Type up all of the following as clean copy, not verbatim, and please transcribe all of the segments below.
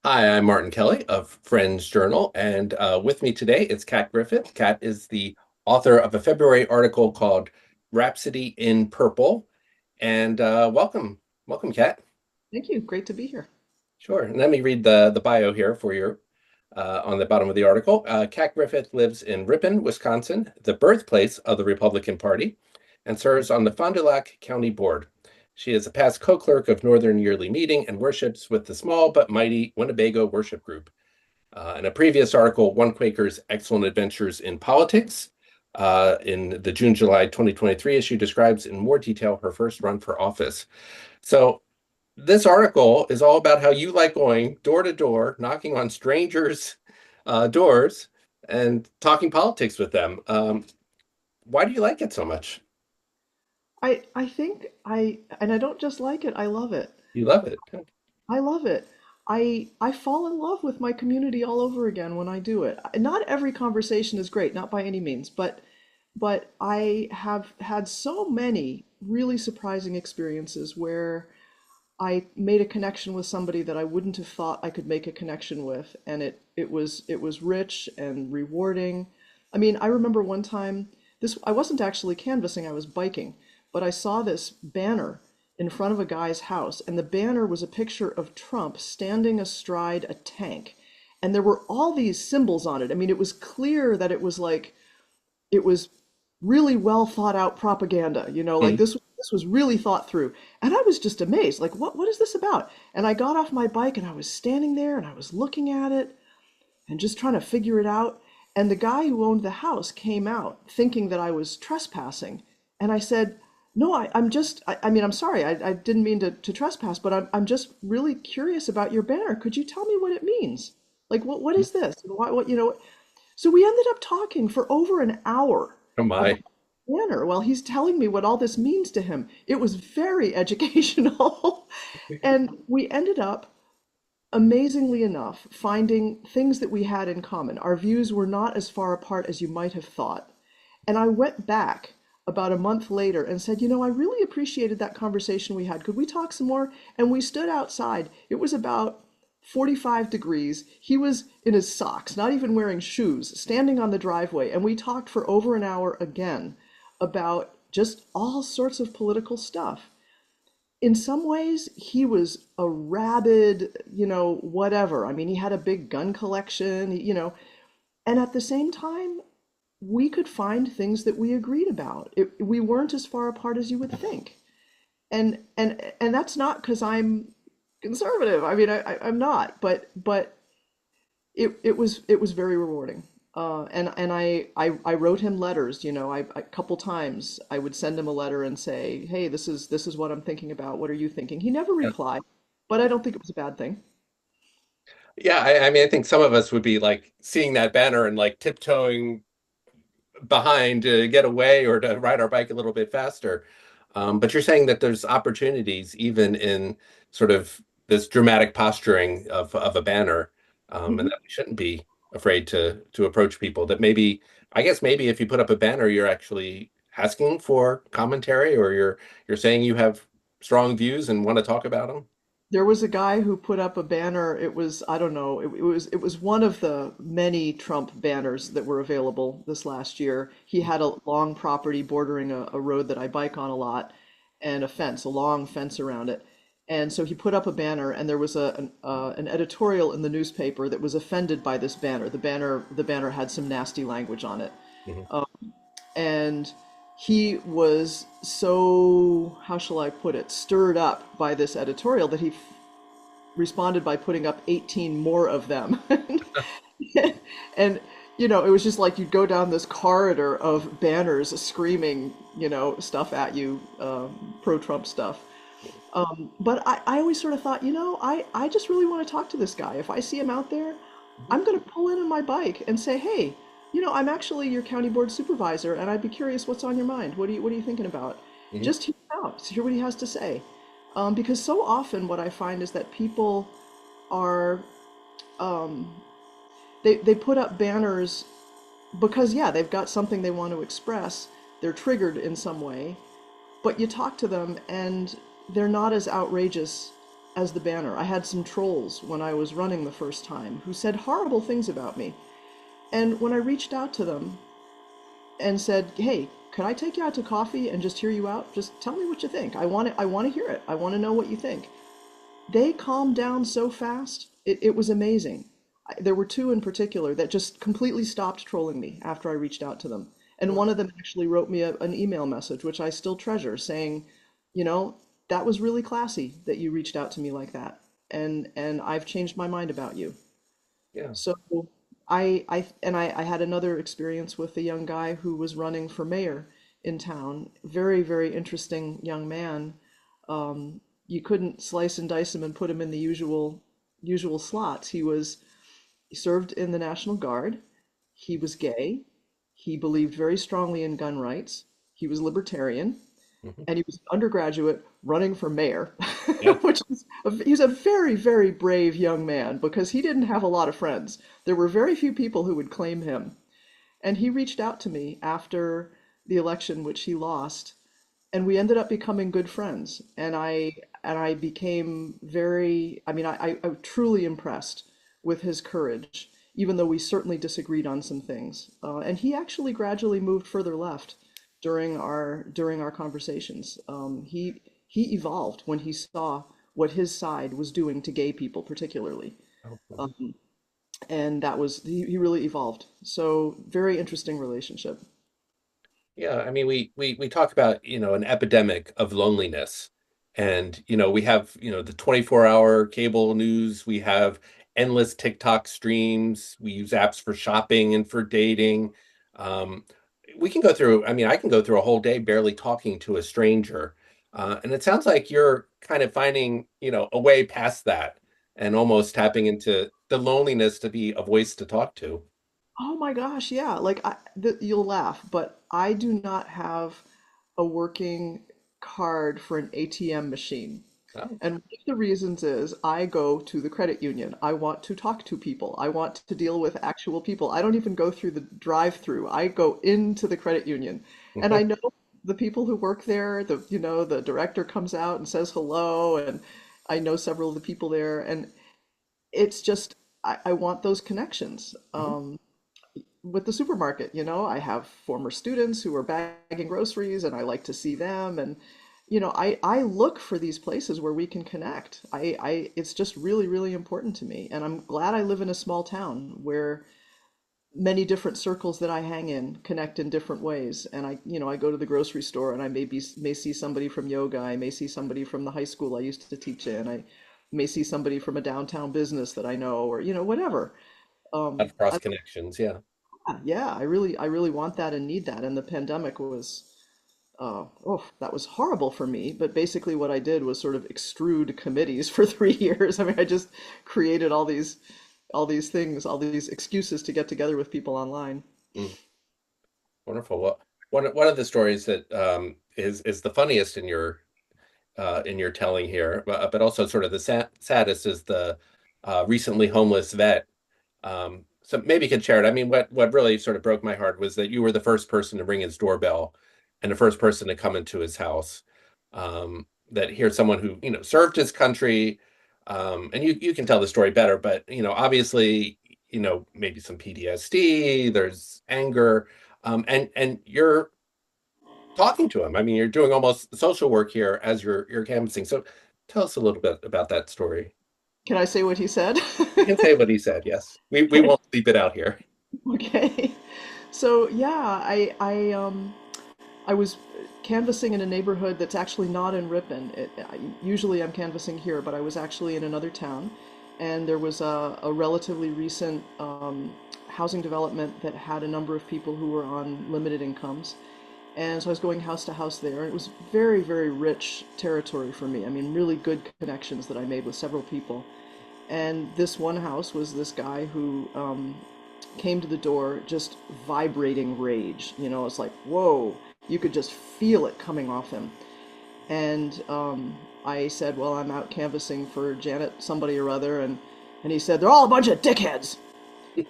Hi, I'm Martin Kelly of Friends Journal, and with me today is Kat Griffith. Kat is the author of a February article called Rhapsody in Purple. And welcome, Kat. Thank you. Great to be here. Sure. And let me read the bio here for you on the bottom of the article. Kat Griffith lives in Ripon, Wisconsin, the birthplace of the Republican Party, and serves on the Fond du Lac County Board. She is a past co-clerk of Northern Yearly Meeting and worships with the small but mighty Winnebago Worship Group. In a previous article, One Quaker's Excellent Adventures in Politics, in the June-July 2023 issue, describes in more detail her first run for office. So this article is all about how you like going door to door, knocking on strangers' doors and talking politics with them. Why do you like it so much? I think and I don't just like it, I love it. You love it. I love it. I fall in love with my community all over again when I do it. Not every conversation is great, not by any means, but I have had so many really surprising experiences where I made a connection with somebody that I wouldn't have thought I could make a connection with, and it was rich and rewarding. I mean, I remember one time this I wasn't actually canvassing, I was biking, but I saw this banner in front of a guy's house, and the banner was a picture of Trump standing astride a tank. And there were all these symbols on it. I mean, it was clear that it was really well thought out propaganda, like Mm. this was really thought through. And I was just amazed, like what is this about? And I got off my bike and I was standing there and I was looking at it and just trying to figure it out. And the guy who owned the house came out thinking that I was trespassing. And I said, no, I mean, I'm sorry, I didn't mean to trespass, but I'm just really curious about your banner. Could you tell me what it means? Like, what is this? What? So we ended up talking for over an hour Oh about my. banner while he's telling me what all this means to him. It was very educational. And we ended up, amazingly enough, finding things that we had in common. Our views were not as far apart as you might have thought. And I went back about a month later and said, I really appreciated that conversation we had. Could we talk some more? And we stood outside. It was about 45 degrees. He was in his socks, not even wearing shoes, standing on the driveway. And we talked for over an hour again about just all sorts of political stuff. In some ways, he was a rabid, whatever. I mean, he had a big gun collection, and at the same time, we could find things that we agreed about. We weren't as far apart as you would think. And that's not because I'm conservative. I mean, I'm not, but it was very rewarding. And I wrote him letters, a couple times I would send him a letter and say, hey, this is what I'm thinking about. What are you thinking? He never replied, but I don't think it was a bad thing. Yeah, I mean, I think some of us would be like seeing that banner and like tiptoeing behind to get away or to ride our bike a little bit faster. But you're saying that there's opportunities even in sort of this dramatic posturing of a banner, and Mhm. that we shouldn't be afraid to approach people. That maybe, I guess maybe if you put up a banner, you're actually asking for commentary, or you're saying you have strong views and want to talk about them. There was a guy who put up a banner. It was, I don't know, it was one of the many Trump banners that were available this last year. He had a long property bordering a road that I bike on a lot, and a fence, a long fence around it. And so he put up a banner, and there was an editorial in the newspaper that was offended by this banner. The banner had some nasty language on it. Mhm. And he was so, how shall I put it, stirred up by this editorial that he responded by putting up 18 more of them. And it was just like you'd go down this corridor of banners screaming, stuff at you, pro-Trump stuff. But I always sort of thought, I just really want to talk to this guy. If I see him out there, I'm going to pull in on my bike and say, hey, I'm actually your county board supervisor, and I'd be curious what's on your mind. What are you thinking about? Mhm. Just hear him out, hear what he has to say. Because so often what I find is that people are they put up banners because, yeah, they've got something they want to express. They're triggered in some way, but you talk to them and they're not as outrageous as the banner. I had some trolls when I was running the first time who said horrible things about me. And when I reached out to them and said, "Hey, could I take you out to coffee and just hear you out? Just tell me what you think. I want to hear it. I want to know what you think." They calmed down so fast. It was amazing. There were two in particular that just completely stopped trolling me after I reached out to them. And one of them actually wrote me an email message, which I still treasure, saying, you know, that was really classy that you reached out to me like that. And I've changed my mind about you. Yeah. So I had another experience with a young guy who was running for mayor in town. Very, very interesting young man. You couldn't slice and dice him and put him in the usual slots. He served in the National Guard. He was gay. He believed very strongly in gun rights. He was libertarian, Mhm. and he was an undergraduate running for mayor, Yeah. which is he's a very, very brave young man because he didn't have a lot of friends. There were very few people who would claim him. And he reached out to me after the election, which he lost, and we ended up becoming good friends. And I became very, I mean, I'm truly impressed with his courage, even though we certainly disagreed on some things. And he actually gradually moved further left during our conversations. He evolved when he saw what his side was doing to gay people, particularly, Oh, mhm. and that was he really evolved. So very interesting relationship. Yeah, I mean, we talk about, an epidemic of loneliness. And, we have, the 24-hour cable news, we have endless TikTok streams, we use apps for shopping and for dating. Um, we can go through, I mean, I can go through a whole day barely talking to a stranger. And it sounds like you're kind of finding, a way past that and almost tapping into the loneliness to be a voice to talk to. Oh my gosh, yeah. Like you'll laugh, but I do not have a working card for an ATM machine. Oh, And one of the reasons is I go to the credit union. I want to talk to people. I want to deal with actual people. I don't even go through the drive-through. I go into the credit union. And I know the people who work there, the director comes out and says hello, and I know several of the people there, and it's just I want those connections. With the supermarket, I have former students who are bagging groceries and I like to see them. And, I look for these places where we can connect. It's just really, really important to me. And I'm glad I live in a small town where many different circles that I hang in connect in different ways. And I go to the grocery store and I may see somebody from yoga. I may see somebody from the high school I used to teach in. I may see somebody from a downtown business that I know, or, whatever. of cross connections, yeah. Yeah, I really want that and need that. And the pandemic was, oh, that was horrible for me. But basically, what I did was sort of extrude committees for 3 years. I mean, I just created all these things, all these excuses to get together with people online. Mm. Wonderful. Well, one of the stories that is the funniest in your telling here, but also sort of the saddest is the recently homeless vet. So maybe you could share it. I mean, what really sort of broke my heart was that you were the first person to ring his doorbell and the first person to come into his house. That here's someone who served his country, and you can tell the story better, but obviously maybe some PTSD. There's anger, and you're talking to him. I mean, you're doing almost social work here as you're canvassing. So tell us a little bit about that story. Can I say what he said? You can say what he said. Yes, we won't leave it out here. Okay. So yeah, I was canvassing in a neighborhood that's actually not in Ripon. Usually I'm canvassing here, but I was actually in another town, and there was a relatively recent housing development that had a number of people who were on limited incomes. And so I was going house to house there. It was very, very rich territory for me. I mean, really good connections that I made with several people. And this one house was this guy who came to the door just vibrating rage. It's like, whoa, you could just feel it coming off him. And I said, well, I'm out canvassing for Janet, somebody or other. And he said, they're all a bunch of dickheads. I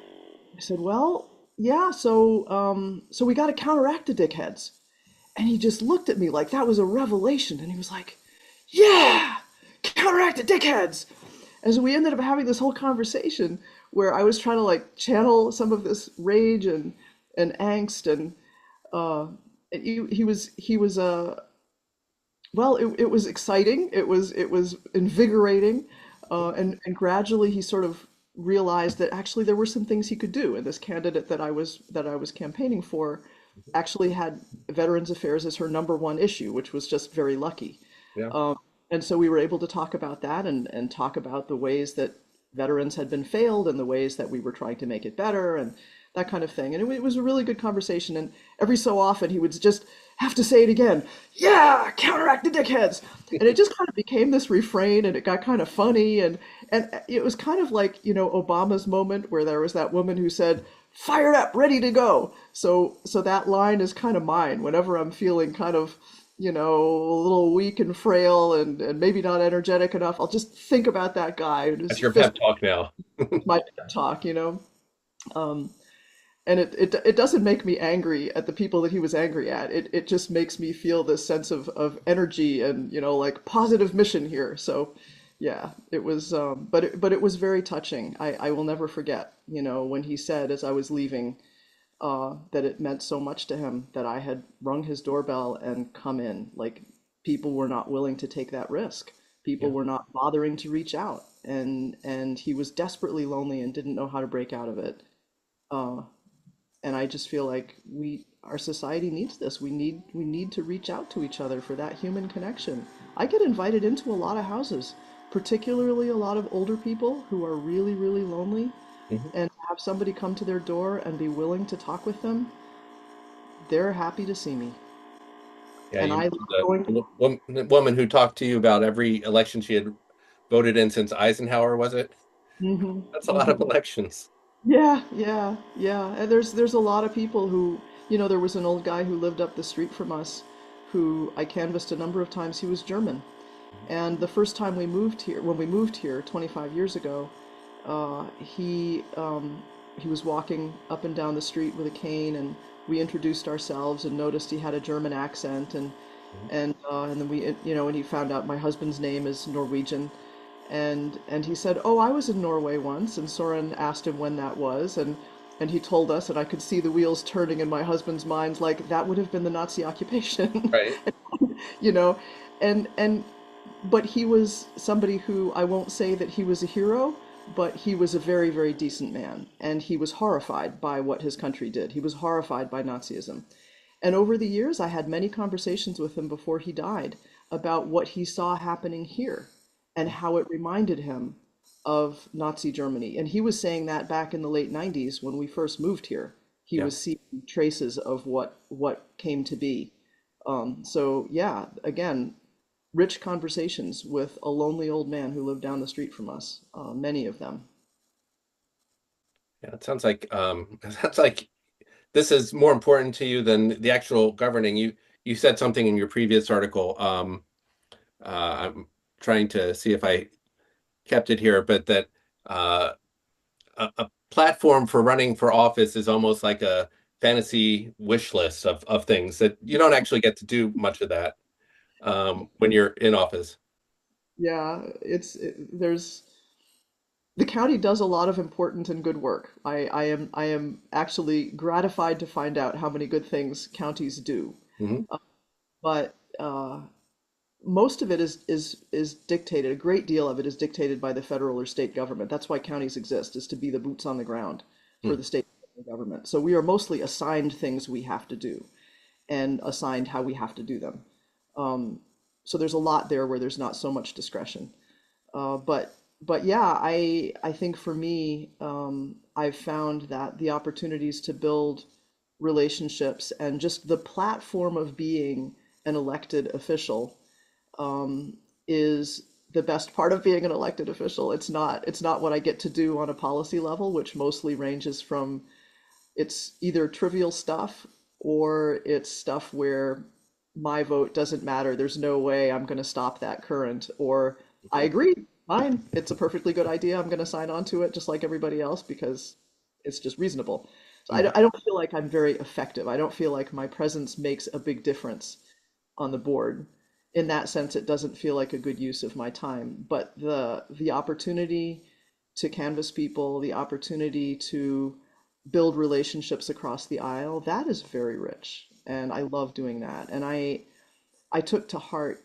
said, well, yeah, so we got to counteract the dickheads. And he just looked at me like that was a revelation. And he was like, yeah, counteract the dickheads. And so we ended up having this whole conversation where I was trying to like channel some of this rage and angst, and uh, he was well, it was exciting. It was invigorating, and gradually he sort of realized that actually there were some things he could do. And this candidate that I was campaigning for actually had Veterans Affairs as her number one issue, which was just very lucky. Yeah. And so we were able to talk about that and talk about the ways that veterans had been failed and the ways that we were trying to make it better and that kind of thing. And it was a really good conversation. And every so often he would just have to say it again. Yeah, counteract the dickheads. And it just kind of became this refrain, and it got kind of funny. And it was kind of like, Obama's moment where there was that woman who said, fired up, ready to go. So that line is kind of mine whenever I'm feeling kind of, a little weak and frail and maybe not energetic enough. I'll just think about that guy and That's just your fist pep talk now. my pep talk. Um, and it doesn't make me angry at the people that he was angry at. It just makes me feel this sense of energy and, like positive mission here. So yeah, it was, but it was very touching. I will never forget, when he said as I was leaving, that it meant so much to him that I had rung his doorbell and come in. Like people were not willing to take that risk. People Yeah. were not bothering to reach out, and he was desperately lonely and didn't know how to break out of it. Uh, and I just feel like our society needs this. We need to reach out to each other for that human connection. I get invited into a lot of houses, particularly a lot of older people who are really, really lonely, Mhm. and have somebody come to their door and be willing to talk with them. They're happy to see me. Yeah, And you I mentioned love going. the woman who talked to you about every election she had voted in since Eisenhower, was it? Hmm. That's a lot of Hmm. elections. Yeah, yeah, yeah. And there's a lot of people who, there was an old guy who lived up the street from us who I canvassed a number of times. He was German. And the first time when we moved here 25 years ago, he was walking up and down the street with a cane, and we introduced ourselves and noticed he had a German accent, and Mhm. and then and he found out my husband's name is Norwegian, and he said, "Oh, I was in Norway once," and Soren asked him when that was, and he told us, and I could see the wheels turning in my husband's mind, like that would have been the Nazi occupation, Right. you know, and but he was somebody who I won't say that he was a hero, but he was a very, very decent man, and he was horrified by what his country did. He was horrified by Nazism. And over the years, I had many conversations with him before he died about what he saw happening here and how it reminded him of Nazi Germany. And he was saying that back in the late 90s when we first moved here. He Yeah. was seeing traces of what came to be. So yeah, again, rich conversations with a lonely old man who lived down the street from us, many of them. Yeah. It sounds like it sounds like this is more important to you than the actual governing. You said something in your previous article. I'm trying to see if I kept it here, but that uh, a platform for running for office is almost like a fantasy wish list of things that you don't actually get to do much of that when you're in office. Yeah, there's the county does a lot of important and good work. I am actually gratified to find out how many good things counties do. Hmm. But most of it is dictated. A great deal of it is dictated by the federal or state government. That's why counties exist, is to be the boots on the ground for the state government. So we are mostly assigned things we have to do and assigned how we have to do them. So there's a lot there where there's not so much discretion. But yeah, I think for me, I've found that the opportunities to build relationships and just the platform of being an elected official is the best part of being an elected official. It's not what I get to do on a policy level, which mostly ranges from it's either trivial stuff or it's stuff where my vote doesn't matter. There's no way I'm going to stop that current. Or I agree, fine, it's a perfectly good idea. I'm going to sign on to it just like everybody else because it's just reasonable. So Hmm. I don't feel like I'm very effective. I don't feel like my presence makes a big difference on the board. in that sense, it doesn't feel like a good use of my time. But the opportunity to canvas people, the opportunity to build relationships across the aisle, that is very rich. And I love doing that. And I took to heart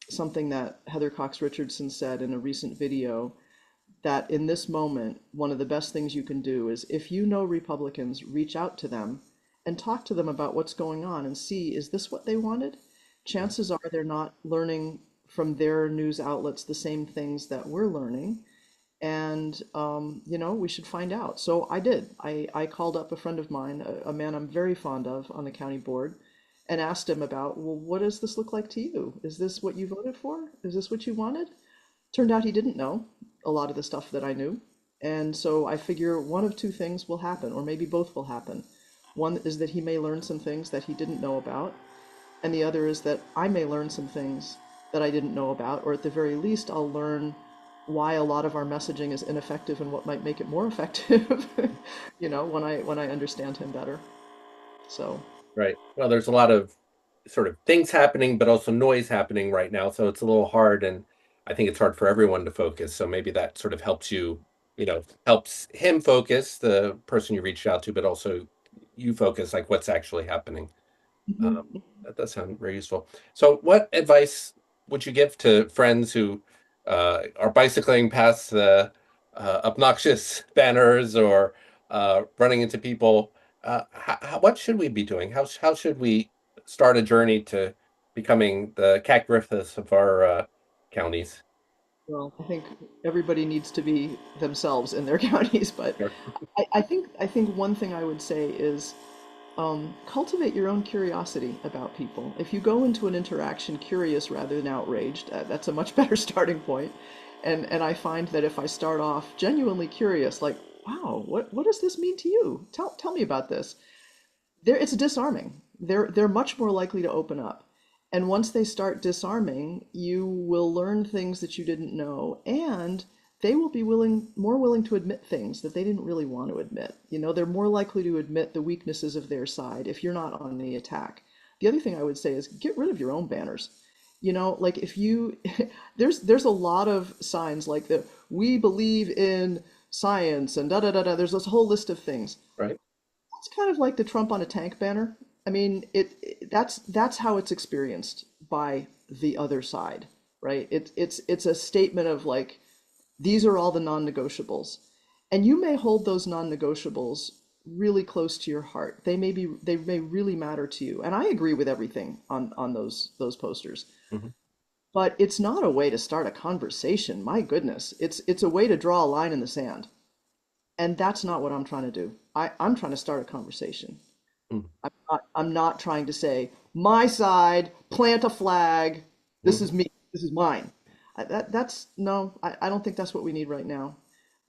something that Heather Cox Richardson said in a recent video, that in this moment, one of the best things you can do is, if you know Republicans, reach out to them and talk to them about what's going on and see, is this what they wanted? Chances are they're not learning from their news outlets the same things that we're learning. And, we should find out. So I did. I called up a friend of mine, a man I'm very fond of on the county board, and asked him about, well, what does this look like to you? Is this what you voted for? Is this what you wanted? Turned out he didn't know a lot of the stuff that I knew. And so I figure one of two things will happen, or maybe both will happen. One is that he may learn some things that he didn't know about, and the other is that I may learn some things that I didn't know about, or at the very least, I'll learn why a lot of our messaging is ineffective and what might make it more effective, when I understand him better. So, Right. Well, there's a lot of sort of things happening, but also noise happening right now. So it's a little hard. And I think it's hard for everyone to focus. So maybe that sort of helps you, helps him focus, the person you reached out to, but also you focus like what's actually happening. Um, mhm. that does sound very useful. So, what advice would you give to friends who are bicycling past the obnoxious banners or running into people? What should we be doing? How should we start a journey to becoming the Cat Griffiths of our counties? Well, I think everybody needs to be themselves in their counties, but Sure. I think one thing I would say is, cultivate your own curiosity about people. If you go into an interaction curious rather than outraged, that's a much better starting point. And I find that if I start off genuinely curious, like, wow, what does this mean to you? Tell me about this. It's disarming. They're much more likely to open up. And once they start disarming, you will learn things that you didn't know, and they will be more willing to admit things that they didn't really want to admit. They're more likely to admit the weaknesses of their side if you're not on the attack. The other thing I would say is get rid of your own banners. Like if you there's a lot of signs like the "we believe in science" and da da da da. There's this whole list of things. Right. It's kind of like the Trump on a tank banner. I mean, that's how it's experienced by the other side, right? It's a statement of like, these are all the non-negotiables. And you may hold those non-negotiables really close to your heart. They may really matter to you. And I agree with everything on those posters. Mhm. But it's not a way to start a conversation. My goodness. It's a way to draw a line in the sand. And that's not what I'm trying to do. I'm trying to start a conversation. Mhm. I'm not trying to say, my side, plant a flag, this is Mhm. me, this is mine. That's no, I don't think that's what we need right now.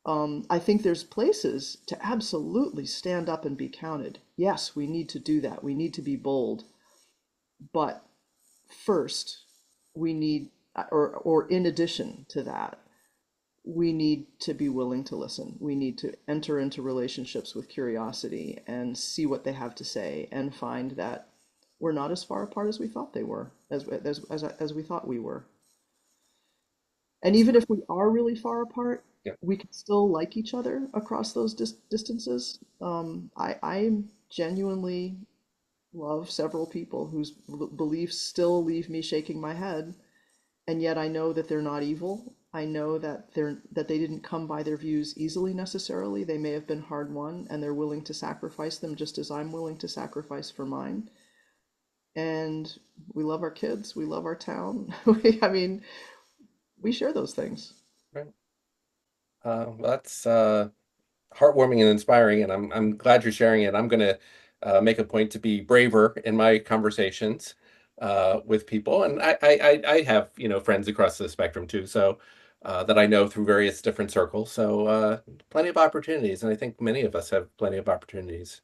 I think there's places to absolutely stand up and be counted. Yes, we need to do that. We need to be bold. But first, we need, or in addition to that, we need to be willing to listen. We need to enter into relationships with curiosity and see what they have to say and find that we're not as far apart as we thought they were, as we thought we were. And even if we are really far apart, Yeah. we can still like each other across those distances. I genuinely love several people whose beliefs still leave me shaking my head, and yet I know that they're not evil. I know that they didn't come by their views easily necessarily. They may have been hard won, and they're willing to sacrifice them just as I'm willing to sacrifice for mine. And we love our kids. We love our town. I mean, we share those things. Right. Well, that's heartwarming and inspiring, and I'm glad you're sharing it. I'm going to make a point to be braver in my conversations with people, and I have friends across the spectrum too, so that I know through various different circles. So plenty of opportunities, and I think many of us have plenty of opportunities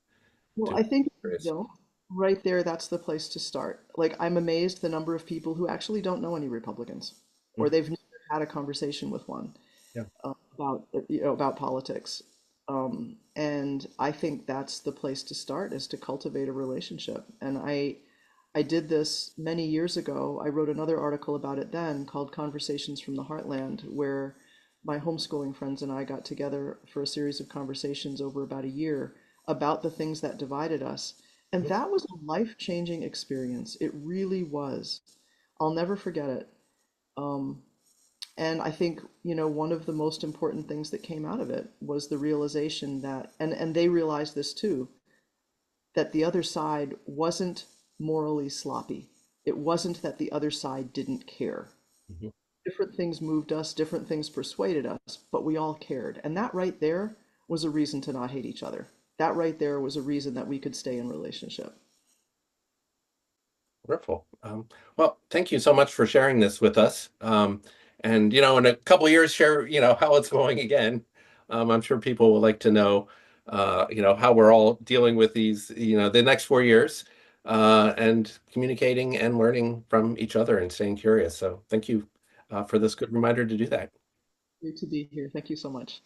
Well, to I think if you experience. don't, right there, that's the place to start. Like, I'm amazed the number of people who actually don't know any Republicans, or Mhm. they've never had a conversation with one Yeah. about politics. And I think that's the place to start, is to cultivate a relationship. And I did this many years ago. I wrote another article about it then called Conversations from the Heartland, where my homeschooling friends and I got together for a series of conversations over about a year about the things that divided us. And that was a life-changing experience. It really was. I'll never forget it. Um, and I think, one of the most important things that came out of it was the realization that, and they realized this too, that the other side wasn't morally sloppy. It wasn't that the other side didn't care. Mhm. Different things moved us, different things persuaded us, but we all cared. And that right there was a reason to not hate each other. That right there was a reason that we could stay in relationship. Wonderful. Well, thank you so much for sharing this with us. And in a couple of years, share how it's going again. I'm sure people would like to know, how we're all dealing with these, the next 4 years, and communicating and learning from each other and staying curious. So thank you for this good reminder to do that. Great to be here. Thank you so much.